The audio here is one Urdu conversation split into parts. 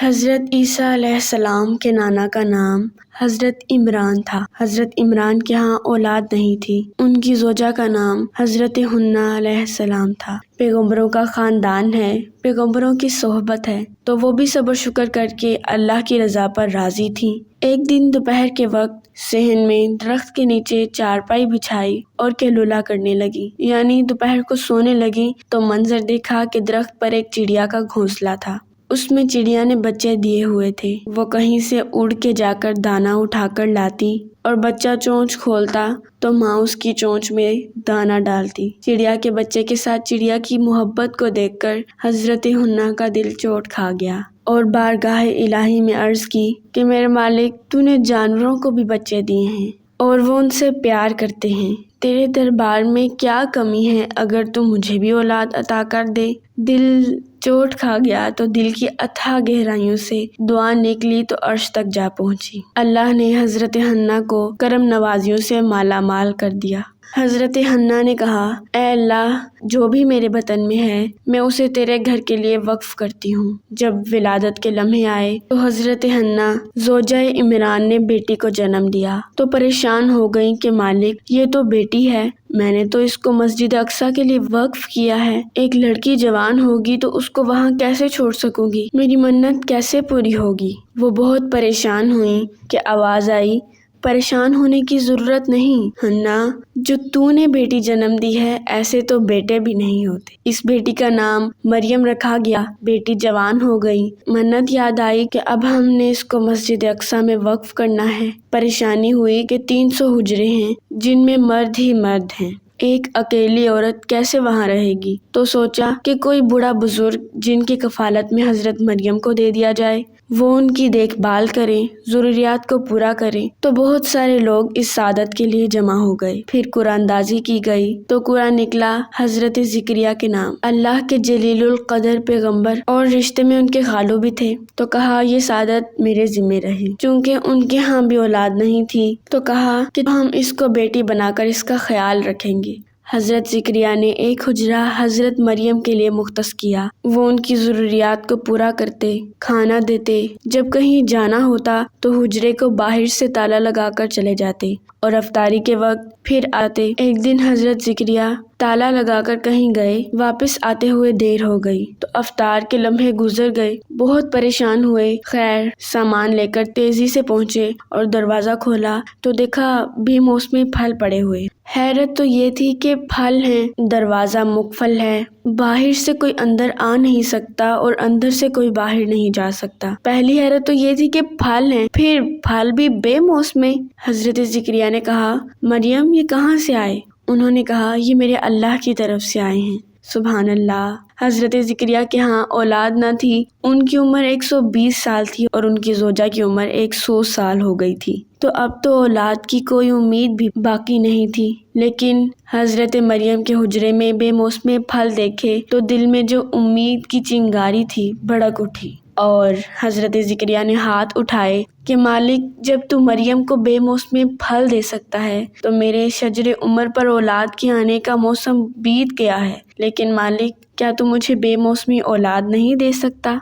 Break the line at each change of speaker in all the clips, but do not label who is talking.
حضرت عیسیٰ علیہ السلام کے نانا کا نام حضرت عمران تھا۔ حضرت عمران کے ہاں اولاد نہیں تھی۔ ان کی زوجہ کا نام حضرت حنہ علیہ السلام تھا۔ پیغمبروں کا خاندان ہے، پیغمبروں کی صحبت ہے، تو وہ بھی صبر شکر کر کے اللہ کی رضا پر راضی تھیں۔ ایک دن دوپہر کے وقت صحن میں درخت کے نیچے چارپائی بچھائی اور کہلولا کرنے لگی، یعنی دوپہر کو سونے لگی تو منظر دیکھا کہ درخت پر ایک چڑیا کا گھونسلہ تھا۔ اس میں چڑیا نے بچے دیے ہوئے تھے۔ وہ کہیں سے اڑ کے جا کر دانہ اٹھا کر لاتی اور بچہ چونچ کھولتا تو ماں اس کی چونچ میں دانہ ڈالتی۔ چڑیا کے بچے کے ساتھ چڑیا کی محبت کو دیکھ کر حضرت حنہ کا دل چوٹ کھا گیا اور بارگاہ الہی میں عرض کی کہ میرے مالک، تو نے جانوروں کو بھی بچے دیے ہیں اور وہ ان سے پیار کرتے ہیں، تیرے دربار میں کیا کمی ہے اگر تو مجھے بھی اولاد عطا کر دے۔ دل چوٹ کھا گیا تو دل کی اتھاہ گہرائیوں سے دعا نکلی تو عرش تک جا پہنچی۔ اللہ نے حضرت حنہ کو کرم نوازیوں سے مالا مال کر دیا۔ حضرت حنہ نے کہا، اے اللہ، جو بھی میرے بطن میں ہے میں اسے تیرے گھر کے لیے وقف کرتی ہوں۔ جب ولادت کے لمحے آئے تو حضرت حنہ زوجہ عمران نے بیٹی کو جنم دیا تو پریشان ہو گئیں کہ مالک، یہ تو بیٹی ہے، میں نے تو اس کو مسجد اقصیٰ کے لیے وقف کیا ہے، ایک لڑکی جوان ہوگی تو اس کو وہاں کیسے چھوڑ سکوں گی، میری منت کیسے پوری ہوگی۔ وہ بہت پریشان ہوئیں کہ آواز آئی، پریشان ہونے کی ضرورت نہیں حنہ، جو تو نے بیٹی جنم دی ہے ایسے تو بیٹے بھی نہیں ہوتے۔ اس بیٹی کا نام مریم رکھا گیا۔ بیٹی جوان ہو گئی، منت یاد آئی کہ اب ہم نے اس کو مسجد اقصیٰ میں وقف کرنا ہے۔ پریشانی ہوئی کہ 300 حجرے ہیں جن میں مرد ہی مرد ہیں، ایک اکیلی عورت کیسے وہاں رہے گی؟ تو سوچا کہ کوئی بوڑھا بزرگ جن کی کفالت میں حضرت مریم کو دے دیا جائے، وہ ان کی دیکھ بھال کریں، ضروریات کو پورا کریں۔ تو بہت سارے لوگ اس سعادت کے لیے جمع ہو گئے۔ پھر قرآن دازی کی گئی تو قرآن نکلا حضرت زکریا کے نام۔ اللہ کے جلیل القدر پیغمبر اور رشتے میں ان کے خالو بھی تھے، تو کہا یہ سعادت میرے ذمہ رہی۔ چونکہ ان کے ہاں بھی اولاد نہیں تھی تو کہا کہ ہم اس کو بیٹی بنا کر اس کا خیال رکھیں گے۔ حضرت زکریا نے ایک حجرہ حضرت مریم کے لیے مختص کیا۔ وہ ان کی ضروریات کو پورا کرتے، کھانا دیتے، جب کہیں جانا ہوتا تو حجرے کو باہر سے تالا لگا کر چلے جاتے اور افطاری کے وقت پھر آتے۔ ایک دن حضرت زکریا تالا لگا کر کہیں گئے، واپس آتے ہوئے دیر ہو گئی تو افطار کے لمحے گزر گئے۔ بہت پریشان ہوئے، خیر سامان لے کر تیزی سے پہنچے اور دروازہ کھولا تو دیکھا بے موسمی پھل پڑے ہوئے۔ حیرت تو یہ تھی کہ پھل ہیں، دروازہ مقفل ہے، باہر سے کوئی اندر آ نہیں سکتا اور اندر سے کوئی باہر نہیں جا سکتا۔ پہلی حیرت تو یہ تھی کہ پھل ہیں، پھر پھل بھی بے موسم۔ حضرت زکریا نے کہا، مریم یہ کہاں سے آئے؟ انہوں نے کہا، یہ میرے اللہ کی طرف سے آئے ہیں۔ سبحان اللہ۔ حضرت زکریا کے ہاں اولاد نہ تھی، ان کی عمر 120 سال تھی اور ان کی زوجہ کی عمر 100 سال ہو گئی تھی، تو اب تو اولاد کی کوئی امید بھی باقی نہیں تھی۔ لیکن حضرت مریم کے حجرے میں بے موسم پھل دیکھے تو دل میں جو امید کی چنگاری تھی بھڑک اٹھی اور حضرت زکریا نے ہاتھ اٹھائے کہ مالک، جب تو مریم کو بے موسم پھل دے سکتا ہے تو میرے شجر عمر پر اولاد کے آنے کا موسم بیت گیا ہے، لیکن مالک کیا تو مجھے بے موسمی اولاد نہیں دے سکتا؟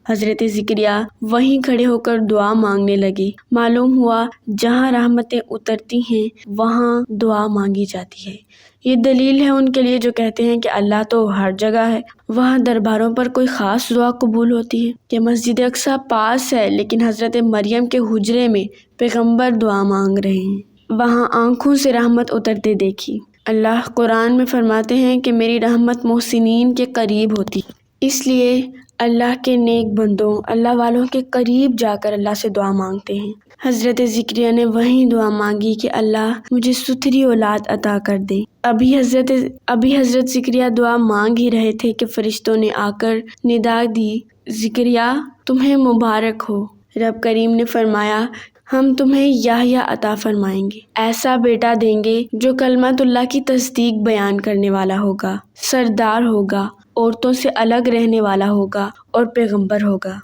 حضرت زکریا وہیں کھڑے ہو کر دعا مانگنے لگے۔ معلوم ہوا جہاں رحمتیں اترتی ہیں وہاں دعا مانگی جاتی ہے۔ یہ دلیل ہے ان کے لیے جو کہتے ہیں کہ اللہ تو ہر جگہ ہے، وہاں درباروں پر کوئی خاص دعا قبول ہوتی ہے کہ مسجد اقصیٰ پاس ہے لیکن حضرت مریم کے حجرے میں پیغمبر دعا مانگ رہے ہیں، وہاں آنکھوں سے رحمت اترتے دیکھی۔ اللہ قرآن میں فرماتے ہیں کہ میری رحمت محسنین کے قریب ہوتی، اس لیے اللہ کے نیک بندوں، اللہ والوں کے قریب جا کر اللہ سے دعا مانگتے ہیں۔ حضرت زکریا نے وہیں دعا مانگی کہ اللہ مجھے ستھری اولاد عطا کر دے۔ ابھی حضرت زکریا دعا مانگ ہی رہے تھے کہ فرشتوں نے آ کر ندا دی، زکریا تمہیں مبارک ہو، رب کریم نے فرمایا ہم تمہیں یحییٰ عطا فرمائیں گے، ایسا بیٹا دیں گے جو کلمۃ اللہ کی تصدیق بیان کرنے والا ہوگا، سردار ہوگا، عورتوں سے الگ رہنے والا ہوگا اور پیغمبر ہوگا۔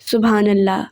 سبحان اللہ۔